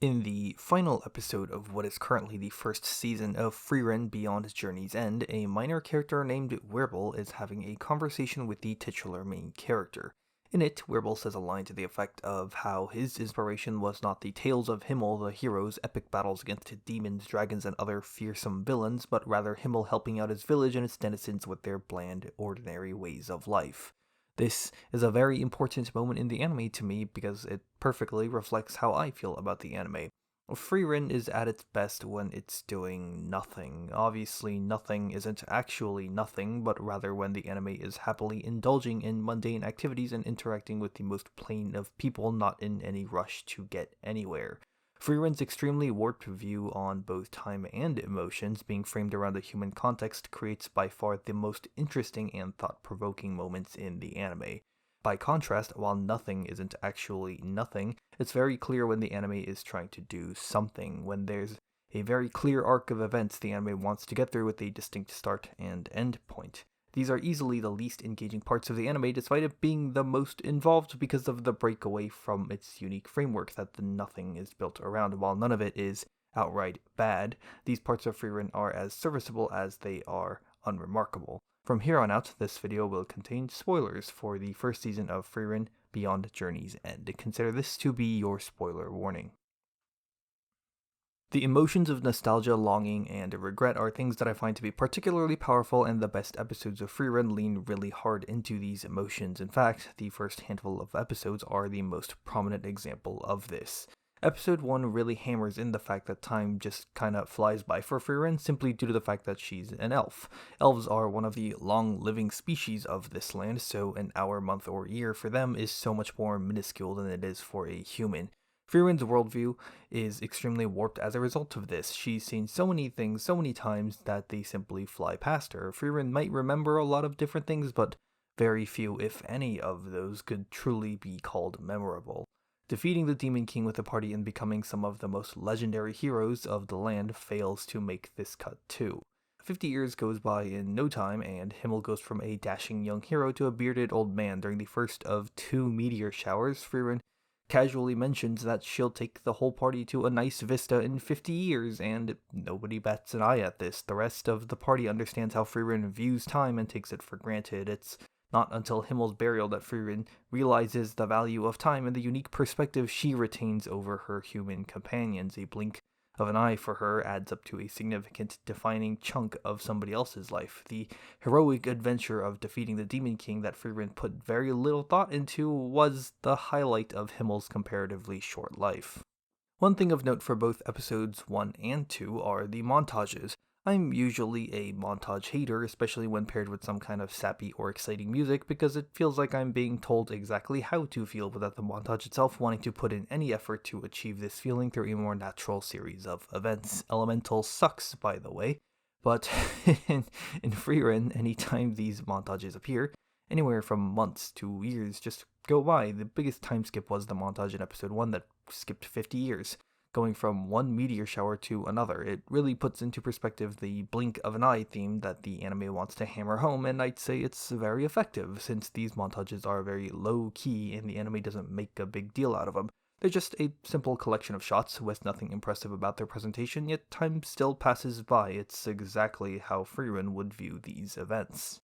In the final episode of what is currently the first season of Frieren Beyond Journey's End, a minor character named Werbel is having a conversation with the titular main character. In it, Werbel says a line to the effect of how his inspiration was not the tales of Himmel the hero's epic battles against demons, dragons, and other fearsome villains, but rather Himmel helping out his village and its denizens with their bland, ordinary ways of life. This is a very important moment in the anime to me because it perfectly reflects how I feel about the anime. Frieren is at its best when it's doing nothing. Obviously, nothing isn't actually nothing, but rather when the anime is happily indulging in mundane activities and interacting with the most plain of people, not in any rush to get anywhere. Frieren's extremely warped view on both time and emotions, being framed around a human context, creates by far the most interesting and thought-provoking moments in the anime. By contrast, while nothing isn't actually nothing, it's very clear when the anime is trying to do something, when there's a very clear arc of events the anime wants to get through with a distinct start and end point. These are easily the least engaging parts of the anime, despite it being the most involved because of the breakaway from its unique framework that the nothing is built around. While none of it is outright bad, these parts of Frieren are as serviceable as they are unremarkable. From here on out, this video will contain spoilers for the first season of Frieren Beyond Journey's End. Consider this to be your spoiler warning. The emotions of nostalgia, longing, and regret are things that I find to be particularly powerful, and the best episodes of Frieren lean really hard into these emotions. In fact, the first handful of episodes are the most prominent example of this. Episode 1 really hammers in the fact that time just kinda flies by for Frieren simply due to the fact that she's an elf. Elves are one of the long-living species of this land, so an hour, month, or year for them is so much more minuscule than it is for a human. Frieren's worldview is extremely warped as a result of this. She's seen so many things so many times that they simply fly past her. Frieren might remember a lot of different things, but very few, if any, of those could truly be called memorable. Defeating the Demon King with the party and becoming some of the most legendary heroes of the land fails to make this cut too. 50 years goes by in no time, and Himmel goes from a dashing young hero to a bearded old man. During the first of 2 meteor showers, Frieren casually mentions that she'll take the whole party to a nice vista in 50 years, and nobody bats an eye at this. The rest of the party understands how Frieren views time and takes it for granted. It's not until Himmel's burial that Frieren realizes the value of time and the unique perspective she retains over her human companions. A blink of an eye for her adds up to a significant defining chunk of somebody else's life. The heroic adventure of defeating the Demon King that Frieren put very little thought into was the highlight of Himmel's comparatively short life. One thing of note for both episodes 1 and 2 are the montages. I'm usually a montage hater, especially when paired with some kind of sappy or exciting music, because it feels like I'm being told exactly how to feel without the montage itself wanting to put in any effort to achieve this feeling through a more natural series of events. Elemental sucks, by the way, but in Frieren, anytime these montages appear, anywhere from months to years just go by. The biggest time skip was the montage in episode 1 that skipped 50 years. Going from one meteor shower to another. It really puts into perspective the blink of an eye theme that the anime wants to hammer home, and I'd say it's very effective, since these montages are very low-key and the anime doesn't make a big deal out of them. They're just a simple collection of shots with nothing impressive about their presentation, yet time still passes by. It's exactly how Frieren would view these events.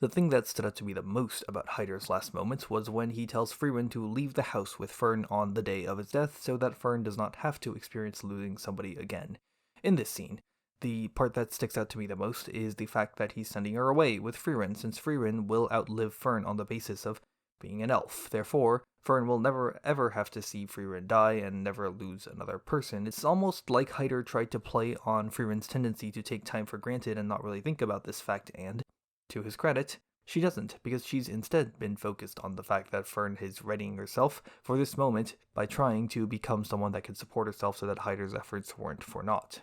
The thing that stood out to me the most about Hyder's last moments was when he tells Frieren to leave the house with Fern on the day of his death so that Fern does not have to experience losing somebody again. In this scene, the part that sticks out to me the most is the fact that he's sending her away with Frieren, since Frieren will outlive Fern on the basis of being an elf. Therefore, Fern will never ever have to see Frieren die and never lose another person. It's almost like Hyder tried to play on Frieren's tendency to take time for granted and not really think about this fact, and to his credit, she doesn't, because she's instead been focused on the fact that Fern is readying herself for this moment by trying to become someone that can support herself so that Hyder's efforts weren't for naught.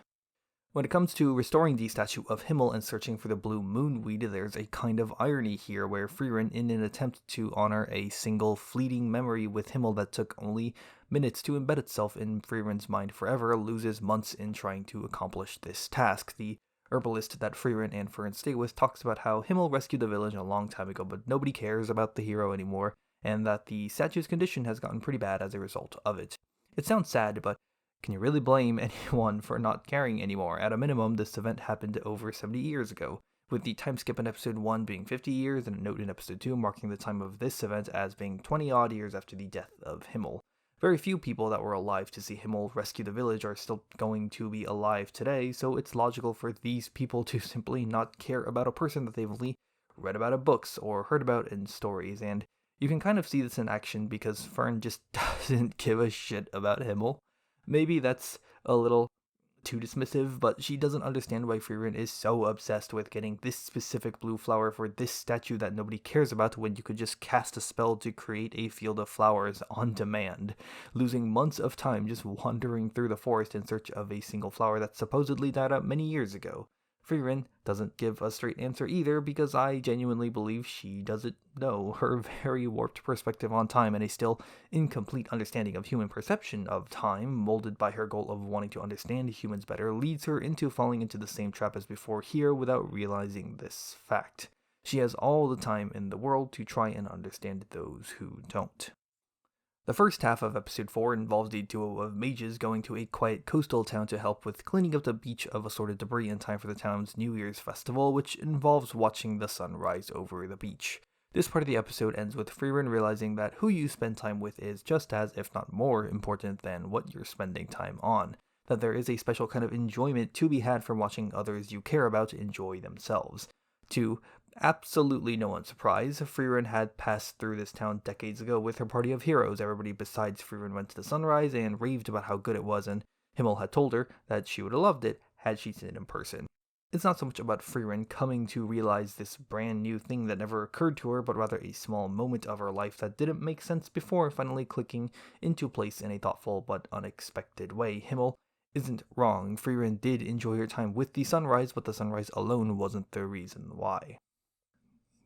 When it comes to restoring the statue of Himmel and searching for the blue moonweed, there's a kind of irony here where Frieren, in an attempt to honor a single fleeting memory with Himmel that took only minutes to embed itself in Frieren's mind forever, loses months in trying to accomplish this task. The herbalist that Frieren and Fern stay with talks about how Himmel rescued the village a long time ago, but nobody cares about the hero anymore, and that the statue's condition has gotten pretty bad as a result of it. It sounds sad, but Can you really blame anyone for not caring anymore? At a minimum, this event happened over 70 years ago, with the time skip in episode 1 being 50 years and a note in episode 2 marking the time of this event as being 20 odd years after the death of Himmel. Very few people that were alive to see Himmel rescue the village are still going to be alive today, so it's logical for these people to simply not care about a person that they've only read about in books or heard about in stories, and you can kind of see this in action because Fern just doesn't give a shit about Himmel. Maybe that's a little too dismissive, but she doesn't understand why Frieren is so obsessed with getting this specific blue flower for this statue that nobody cares about when you could just cast a spell to create a field of flowers on demand, losing months of time just wandering through the forest in search of a single flower that supposedly died out many years ago. Frieren doesn't give a straight answer either because I genuinely believe she doesn't know. Her very warped perspective on time and a still incomplete understanding of human perception of time, molded by her goal of wanting to understand humans better, leads her into falling into the same trap as before here without realizing this fact. She has all the time in the world to try and understand those who don't. The first half of episode 4 involves the duo of mages going to a quiet coastal town to help with cleaning up the beach of assorted debris in time for the town's New Year's festival, which involves watching the sun rise over the beach. This part of the episode ends with Frieren realizing that who you spend time with is just as, if not more, important than what you're spending time on. That there is a special kind of enjoyment to be had from watching others you care about enjoy themselves. To absolutely no one's surprise, Frieren had passed through this town decades ago with her party of heroes. Everybody besides Frieren went to the sunrise and raved about how good it was, and Himmel had told her that she would have loved it had she seen it in person. It's not so much about Frieren coming to realize this brand new thing that never occurred to her, but rather a small moment of her life that didn't make sense before finally clicking into place in a thoughtful but unexpected way. Himmel isn't wrong. Frieren did enjoy her time with the sunrise, but the sunrise alone wasn't the reason why.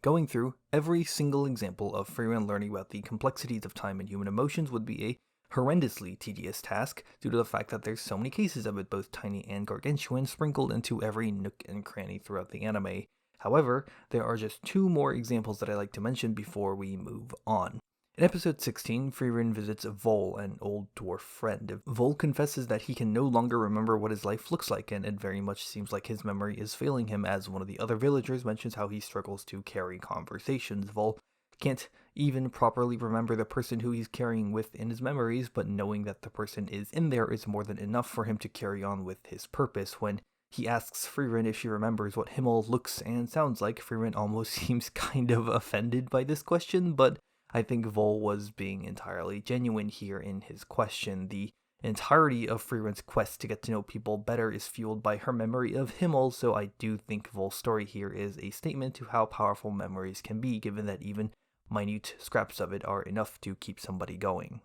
Going through every single example of Frieren learning about the complexities of time and human emotions would be a horrendously tedious task due to the fact that there's so many cases of it, both tiny and gargantuan, sprinkled into every nook and cranny throughout the anime. However, there are just 2 more examples that I like to mention before we move on. In episode 16, Frieren visits Vol, an old dwarf friend. Vol confesses that he can no longer remember what his life looks like, and it very much seems like his memory is failing him, as one of the other villagers mentions how he struggles to carry conversations. Vol can't even properly remember the person who he's carrying with in his memories, but knowing that the person is in there is more than enough for him to carry on with his purpose. When he asks Frieren if she remembers what Himmel looks and sounds like, Frieren almost seems kind of offended by this question, but I think Vol was being entirely genuine here in his question. The entirety of Frieren's quest to get to know people better is fueled by her memory of Himmel, so I do think Vol's story here is a statement to how powerful memories can be, given that even minute scraps of it are enough to keep somebody going.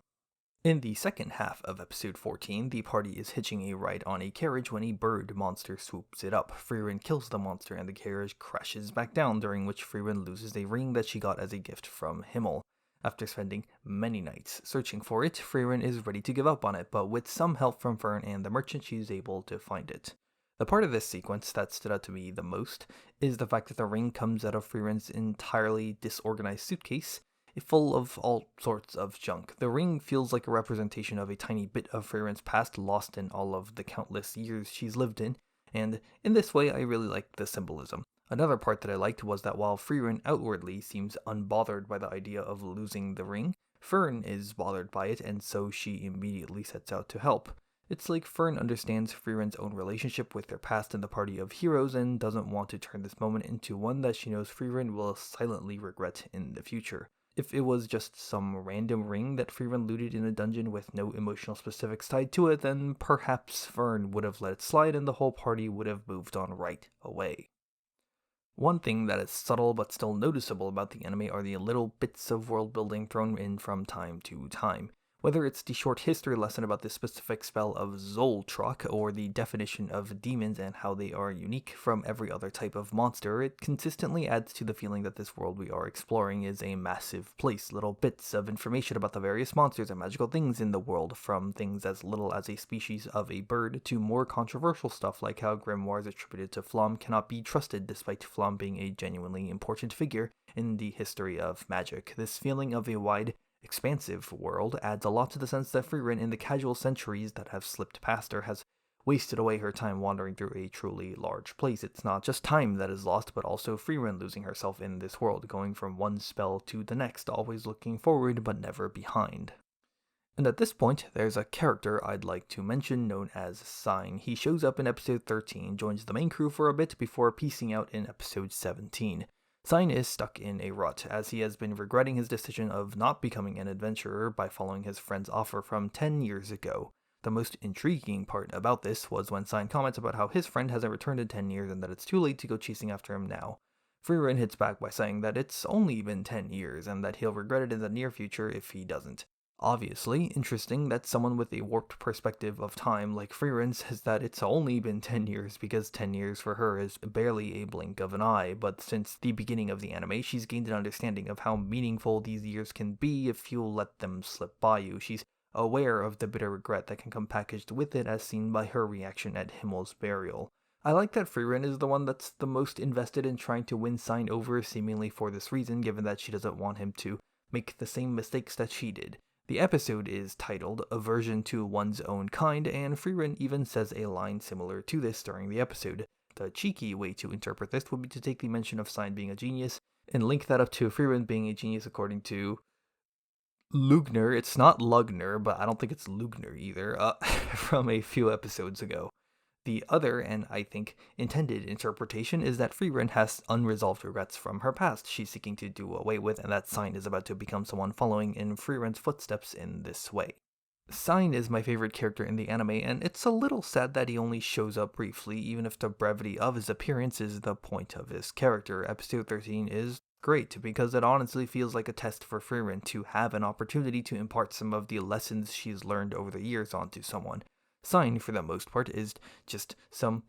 In the second half of episode 14, the party is hitching a ride on a carriage when a bird monster swoops it up. Frieren kills the monster and the carriage crashes back down, during which Frieren loses a ring that she got as a gift from Himmel. After spending many nights searching for it, Frieren is ready to give up on it, but with some help from Fern and the merchant, she is able to find it. The part of this sequence that stood out to me the most is the fact that the ring comes out of Frieren's entirely disorganized suitcase, full of all sorts of junk. The ring feels like a representation of a tiny bit of Frieren's past lost in all of the countless years she's lived in, and in this way I really liked the symbolism. Another part that I liked was that while Frieren outwardly seems unbothered by the idea of losing the ring, Fern is bothered by it, and so she immediately sets out to help. It's like Fern understands Frieren's own relationship with their past and the party of heroes and doesn't want to turn this moment into one that she knows Frieren will silently regret in the future. If it was just some random ring that Frieren looted in a dungeon with no emotional specifics tied to it, then perhaps Fern would have let it slide and the whole party would have moved on right away. One thing that is subtle but still noticeable about the anime are the little bits of world building thrown in from time to time. Whether it's the short history lesson about the specific spell of Zoltrak, or the definition of demons and how they are unique from every other type of monster, it consistently adds to the feeling that this world we are exploring is a massive place. Little bits of information about the various monsters and magical things in the world, from things as little as a species of a bird to more controversial stuff like how grimoires attributed to Flom cannot be trusted despite Flom being a genuinely important figure in the history of magic. This feeling of a wide expansive world adds a lot to the sense that Frieren, in the casual centuries that have slipped past her, has wasted away her time wandering through a truly large place. It's not just time that is lost, but also Frieren losing herself in this world, going from one spell to the next, always looking forward but never behind. And at this point, there's a character I'd like to mention known as Sign. He shows up in episode 13, joins the main crew for a bit before piecing out in episode 17. Sign is stuck in a rut, as he has been regretting his decision of not becoming an adventurer by following his friend's offer from 10 years ago. The most intriguing part about this was when Sign comments about how his friend hasn't returned in 10 years and that it's too late to go chasing after him now. Frieren hits back by saying that it's only been 10 years and that he'll regret it in the near future if he doesn't. Obviously, interesting that someone with a warped perspective of time like Frieren says that it's only been 10 years because 10 years for her is barely a blink of an eye, but since the beginning of the anime, she's gained an understanding of how meaningful these years can be if you let them slip by you. She's aware of the bitter regret that can come packaged with it, as seen by her reaction at Himmel's burial. I like that Frieren is the one that's the most invested in trying to win Sign over, seemingly for this reason, given that she doesn't want him to make the same mistakes that she did. The episode is titled Aversion to One's Own Kind, and Frieren even says a line similar to this during the episode. The cheeky way to interpret this would be to take the mention of Sign being a genius and link that up to Frieren being a genius according to Lugner. It's not Lugner, but I don't think it's Lugner either, from a few episodes ago. The other, and I think intended interpretation, is that Frieren has unresolved regrets from her past she's seeking to do away with, and that Sign is about to become someone following in Frieren's footsteps in this way. Sign is my favorite character in the anime, and it's a little sad that he only shows up briefly, even if the brevity of his appearance is the point of his character. Episode 13 is great, because it honestly feels like a test for Frieren to have an opportunity to impart some of the lessons she's learned over the years onto someone. Sign, for the most part, is just some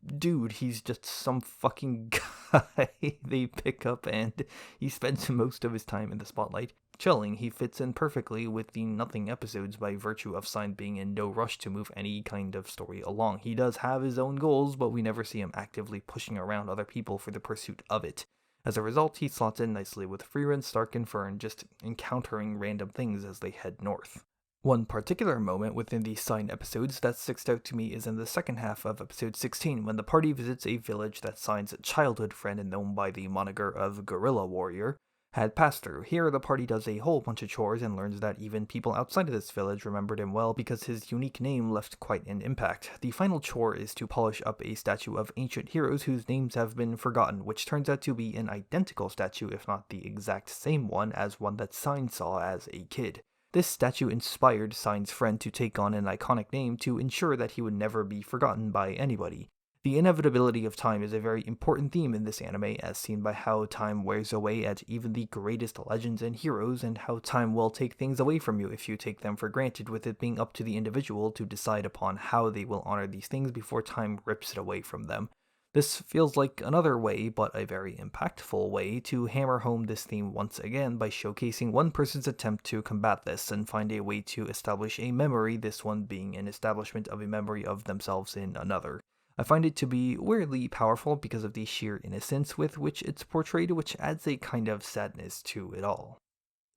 dude. He's just some fucking guy they pick up, and he spends most of his time in the spotlight chilling. He fits in perfectly with the Nothing episodes by virtue of Sign being in no rush to move any kind of story along. He does have his own goals, but we never see him actively pushing around other people for the pursuit of it. As a result, he slots in nicely with Frieren, Stark, and Fern just encountering random things as they head north. One particular moment within the Sign episodes that sticks out to me is in the second half of episode 16, when the party visits a village that Sign's childhood friend, known by the moniker of Guerrilla Warrior, had passed through. Here, the party does a whole bunch of chores and learns that even people outside of this village remembered him well because his unique name left quite an impact. The final chore is to polish up a statue of ancient heroes whose names have been forgotten, which turns out to be an identical statue, if not the exact same one, as one that Sign saw as a kid. This statue inspired Sign's friend to take on an iconic name to ensure that he would never be forgotten by anybody. The inevitability of time is a very important theme in this anime, as seen by how time wears away at even the greatest legends and heroes, and how time will take things away from you if you take them for granted, with it being up to the individual to decide upon how they will honor these things before time rips it away from them. This feels like another way, but a very impactful way, to hammer home this theme once again by showcasing one person's attempt to combat this and find a way to establish a memory, this one being an establishment of a memory of themselves in another. I find it to be weirdly powerful because of the sheer innocence with which it's portrayed, which adds a kind of sadness to it all.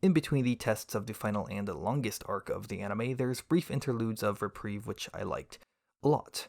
In between the tests of the final and longest arc of the anime, there's brief interludes of reprieve which I liked a lot.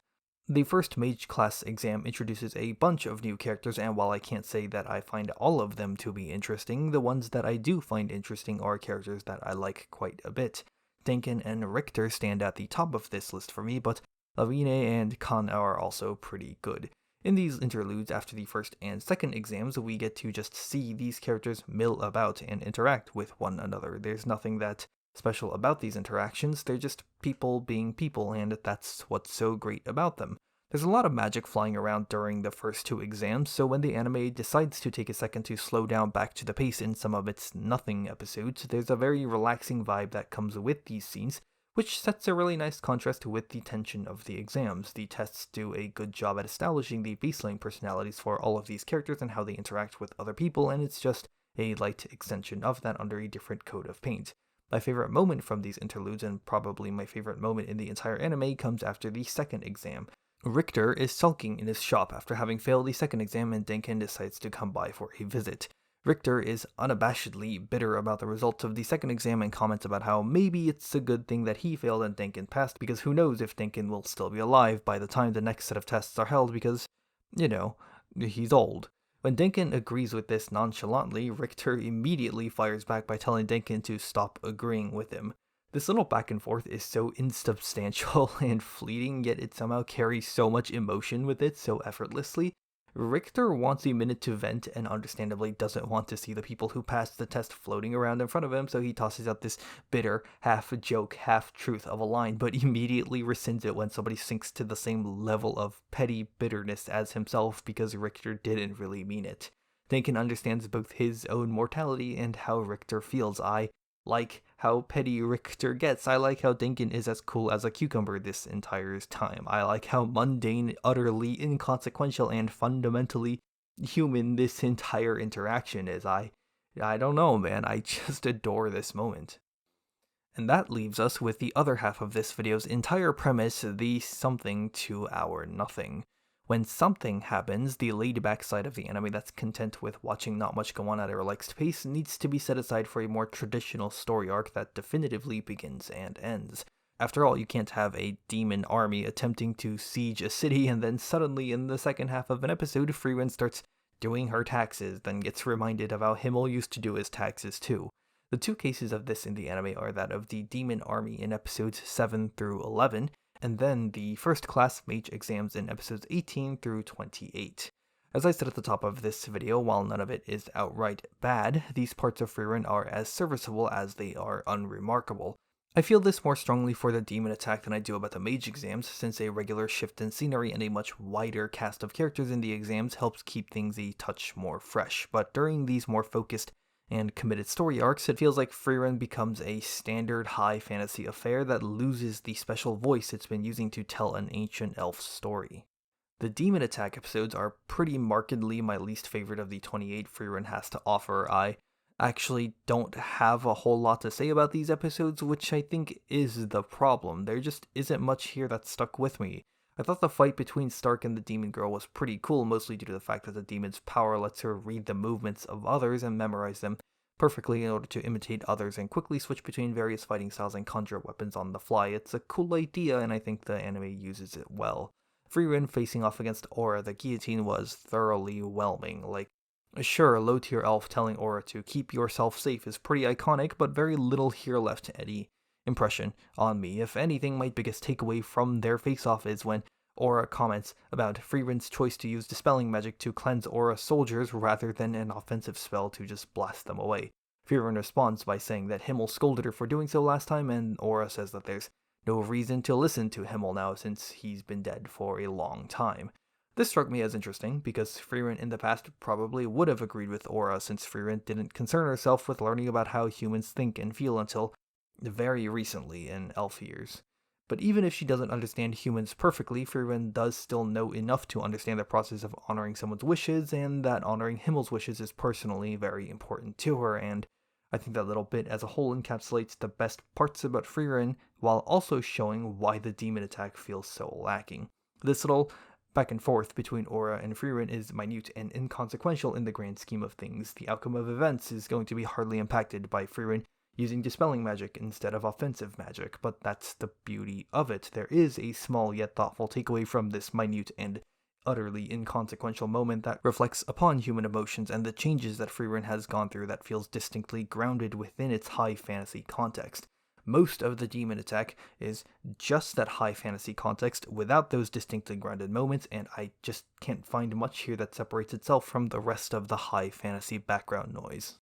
The first Mage class exam introduces a bunch of new characters, and while I can't say that I find all of them to be interesting, the ones that I do find interesting are characters that I like quite a bit. Denken and Richter stand at the top of this list for me, but Lavine and Khan are also pretty good. In these interludes after the first and second exams, we get to just see these characters mill about and interact with one another. There's nothing that special about these interactions, they're just people being people, and that's what's so great about them. There's a lot of magic flying around during the first two exams, so when the anime decides to take a second to slow down back to the pace in some of its Nothing episodes, there's a very relaxing vibe that comes with these scenes, which sets a really nice contrast with the tension of the exams. The tests do a good job at establishing the baseline personalities for all of these characters and how they interact with other people, and it's just a light extension of that under a different coat of paint. My favorite moment from these interludes, and probably my favorite moment in the entire anime, comes after the second exam. Richter is sulking in his shop after having failed the second exam, and Denken decides to come by for a visit. Richter is unabashedly bitter about the results of the second exam and comments about how maybe it's a good thing that he failed and Denken passed, because who knows if Denken will still be alive by the time the next set of tests are held, because, he's old. When Denken agrees with this nonchalantly, Richter immediately fires back by telling Denken to stop agreeing with him. This little back and forth is so insubstantial and fleeting, yet it somehow carries so much emotion with it so effortlessly. Richter wants a minute to vent and understandably doesn't want to see the people who passed the test floating around in front of him, so he tosses out this bitter, half-joke, half-truth of a line, but immediately rescinds it when somebody sinks to the same level of petty bitterness as himself because Richter didn't really mean it. Denken understands both his own mortality and how Richter feels. I like how petty Richter gets. I like how Denken is as cool as a cucumber this entire time. I like how mundane, utterly inconsequential, and fundamentally human this entire interaction is. I don't know, man. I just adore this moment. And that leaves us with the other half of this video's entire premise, the something to our nothing. When something happens, the laid-back side of the anime that's content with watching not much go on at a relaxed pace needs to be set aside for a more traditional story arc that definitively begins and ends. After all, you can't have a demon army attempting to siege a city and then suddenly in the second half of an episode, Frieren starts doing her taxes, then gets reminded of how Himmel used to do his taxes too. The two cases of this in the anime are that of the demon army in episodes 7 through 11, and then the first class mage exams in episodes 18 through 28. As I said at the top of this video, while none of it is outright bad, these parts of Frieren are as serviceable as they are unremarkable. I feel this more strongly for the demon attack than I do about the mage exams, since a regular shift in scenery and a much wider cast of characters in the exams helps keep things a touch more fresh, but during these more focused and committed story arcs, it feels like Frieren becomes a standard high fantasy affair that loses the special voice it's been using to tell an ancient elf story. The demon attack episodes are pretty markedly my least favorite of the 28 Frieren has to offer. I actually don't have a whole lot to say about these episodes, which I think is the problem. There just isn't much here that stuck with me. I thought the fight between Stark and the demon girl was pretty cool, mostly due to the fact that the demon's power lets her read the movements of others and memorize them perfectly in order to imitate others and quickly switch between various fighting styles and conjure weapons on the fly. It's a cool idea, and I think the anime uses it well. Frieren facing off against Aura the guillotine was thoroughly whelming. Sure, a low-tier elf telling Aura to keep yourself safe is pretty iconic, but very little here left to any impression on me. If anything, my biggest takeaway from their face-off is when Aura comments about Frieren's choice to use dispelling magic to cleanse Aura soldiers rather than an offensive spell to just blast them away. Frieren responds by saying that Himmel scolded her for doing so last time, and Aura says that there's no reason to listen to Himmel now since he's been dead for a long time. This struck me as interesting, because Frieren in the past probably would have agreed with Aura since Frieren didn't concern herself with learning about how humans think and feel until very recently in elf years. But even if she doesn't understand humans perfectly, Frieren does still know enough to understand the process of honoring someone's wishes, and that honoring Himmel's wishes is personally very important to her, and I think that little bit as a whole encapsulates the best parts about Frieren, while also showing why the demon attack feels so lacking. This little back and forth between Aura and Frieren is minute and inconsequential in the grand scheme of things. The outcome of events is going to be hardly impacted by Frieren using dispelling magic instead of offensive magic, but that's the beauty of it. There is a small yet thoughtful takeaway from this minute and utterly inconsequential moment that reflects upon human emotions and the changes that Frieren has gone through that feels distinctly grounded within its high fantasy context. Most of the demon attack is just that high fantasy context without those distinctly grounded moments, and I just can't find much here that separates itself from the rest of the high fantasy background noise.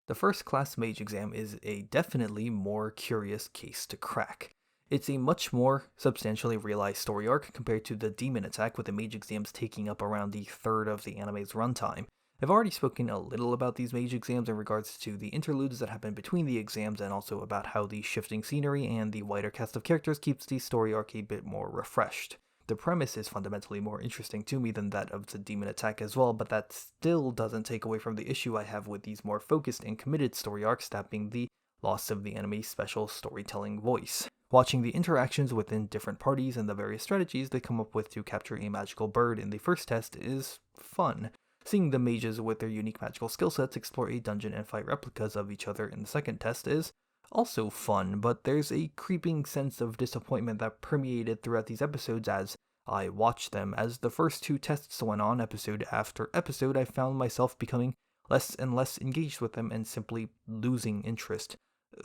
The first class mage exam is a definitely more curious case to crack. It's a much more substantially realized story arc compared to the demon attack, with the mage exams taking up around the third of the anime's runtime. I've already spoken a little about these mage exams in regards to the interludes that happen between the exams, and also about how the shifting scenery and the wider cast of characters keeps the story arc a bit more refreshed. The premise is fundamentally more interesting to me than that of the demon attack as well, but that still doesn't take away from the issue I have with these more focused and committed story arcs, that being the loss of the anime's special storytelling voice. Watching the interactions within different parties and the various strategies they come up with to capture a magical bird in the first test is fun. Seeing the mages with their unique magical skill sets explore a dungeon and fight replicas of each other in the second test is also fun, but there's a creeping sense of disappointment that permeated throughout these episodes as I watched them. As the first two tests went on, episode after episode, I found myself becoming less and less engaged with them and simply losing interest.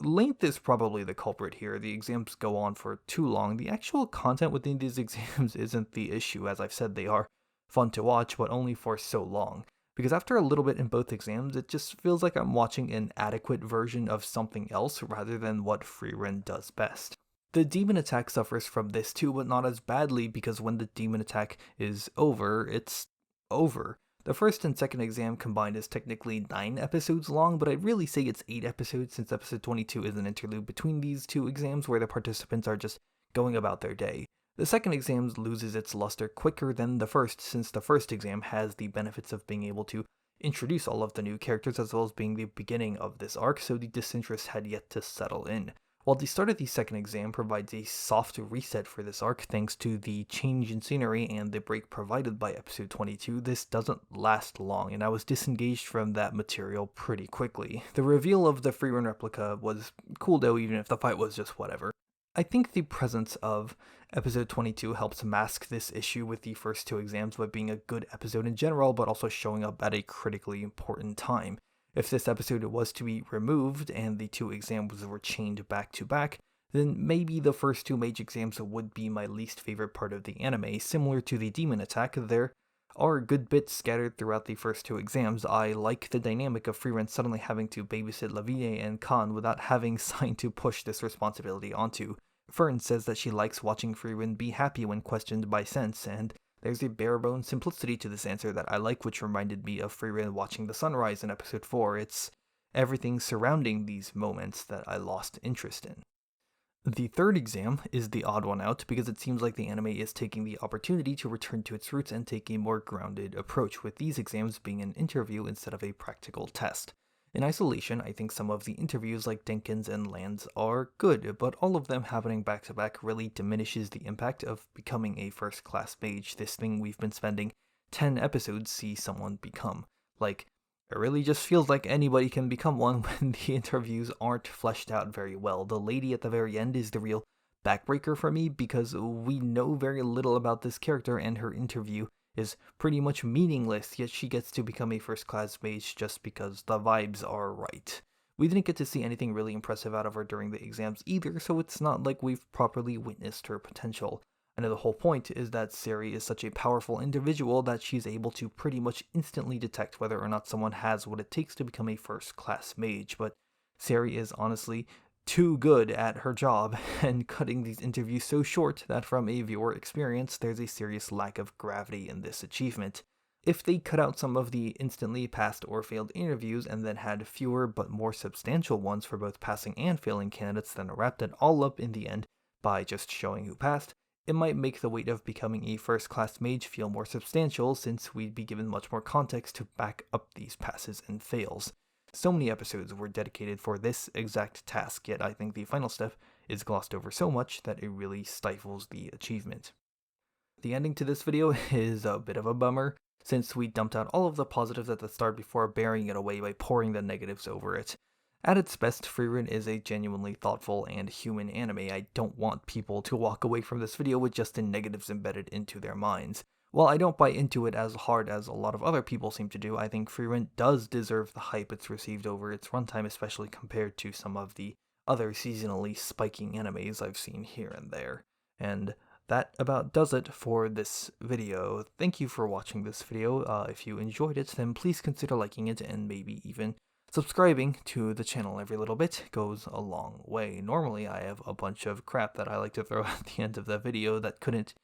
Length is probably the culprit here. The exams go on for too long. The actual content within these exams isn't the issue. As I've said, they are fun to watch, but only for so long. Because after a little bit in both exams, it just feels like I'm watching an adequate version of something else rather than what Frieren does best. The demon attack suffers from this too, but not as badly because when the demon attack is over, it's over. The first and second exam combined is technically 9 episodes long, but I'd really say it's 8 episodes since episode 22 is an interlude between these two exams where the participants are just going about their day. The second exam loses its luster quicker than the first, since the first exam has the benefits of being able to introduce all of the new characters as well as being the beginning of this arc, so the disinterest had yet to settle in. While the start of the second exam provides a soft reset for this arc thanks to the change in scenery and the break provided by episode 22, this doesn't last long, and I was disengaged from that material pretty quickly. The reveal of the Frieren replica was cool though, even if the fight was just whatever. I think the presence of episode 22 helps mask this issue with the first two exams by being a good episode in general, but also showing up at a critically important time. If this episode was to be removed and the two exams were chained back to back, then maybe the first two mage exams would be my least favorite part of the anime. Similar to the demon attack, there are good bits scattered throughout the first two exams. I like the dynamic of Frieren suddenly having to babysit Lavigne and Khan without having signed to push this responsibility onto. Fern says that she likes watching Frieren be happy when questioned by Sense, and there's a bare-bones simplicity to this answer that I like, which reminded me of Frieren watching the sunrise in episode 4. It's everything surrounding these moments that I lost interest in. The third exam is the odd one out because it seems like the anime is taking the opportunity to return to its roots and take a more grounded approach, with these exams being an interview instead of a practical test. In isolation, I think some of the interviews like Denken's and Land's are good, but all of them happening back to back really diminishes the impact of becoming a first-class mage, this thing we've been spending 10 episodes see someone become. Like, it really just feels like anybody can become one when the interviews aren't fleshed out very well. The lady at the very end is the real backbreaker for me because we know very little about this character and her interview is pretty much meaningless, yet she gets to become a first-class mage just because the vibes are right. We didn't get to see anything really impressive out of her during the exams either, so it's not like we've properly witnessed her potential. I know the whole point is that Sari is such a powerful individual that she's able to pretty much instantly detect whether or not someone has what it takes to become a first-class mage, but Sari is honestly too good at her job and cutting these interviews so short that from a viewer experience there's a serious lack of gravity in this achievement. If they cut out some of the instantly passed or failed interviews and then had fewer but more substantial ones for both passing and failing candidates, then wrapped it all up in the end by just showing who passed, it might make the weight of becoming a first-class mage feel more substantial since we'd be given much more context to back up these passes and fails. So many episodes were dedicated for this exact task, yet I think the final step is glossed over so much that it really stifles the achievement. The ending to this video is a bit of a bummer, since we dumped out all of the positives at the start before burying it away by pouring the negatives over it. At its best, Frieren is a genuinely thoughtful and human anime. I don't want people to walk away from this video with just the negatives embedded into their minds. While I don't buy into it as hard as a lot of other people seem to do, I think Frieren does deserve the hype it's received over its runtime, especially compared to some of the other seasonally spiking animes I've seen here and there. And that about does it for this video. Thank you for watching this video. If you enjoyed it, then please consider liking it and maybe even subscribing to the channel. Every little bit goes a long way. Normally I have a bunch of crap that I like to throw at the end of the video that couldn't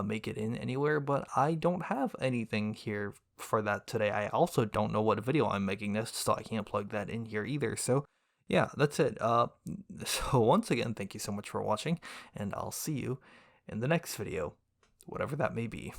make it in anywhere, but I don't have anything here for that today. I also don't know what video I'm making this, so I can't plug that in here either. So yeah, that's it. So once again, thank you so much for watching, and I'll see you in the next video, whatever that may be.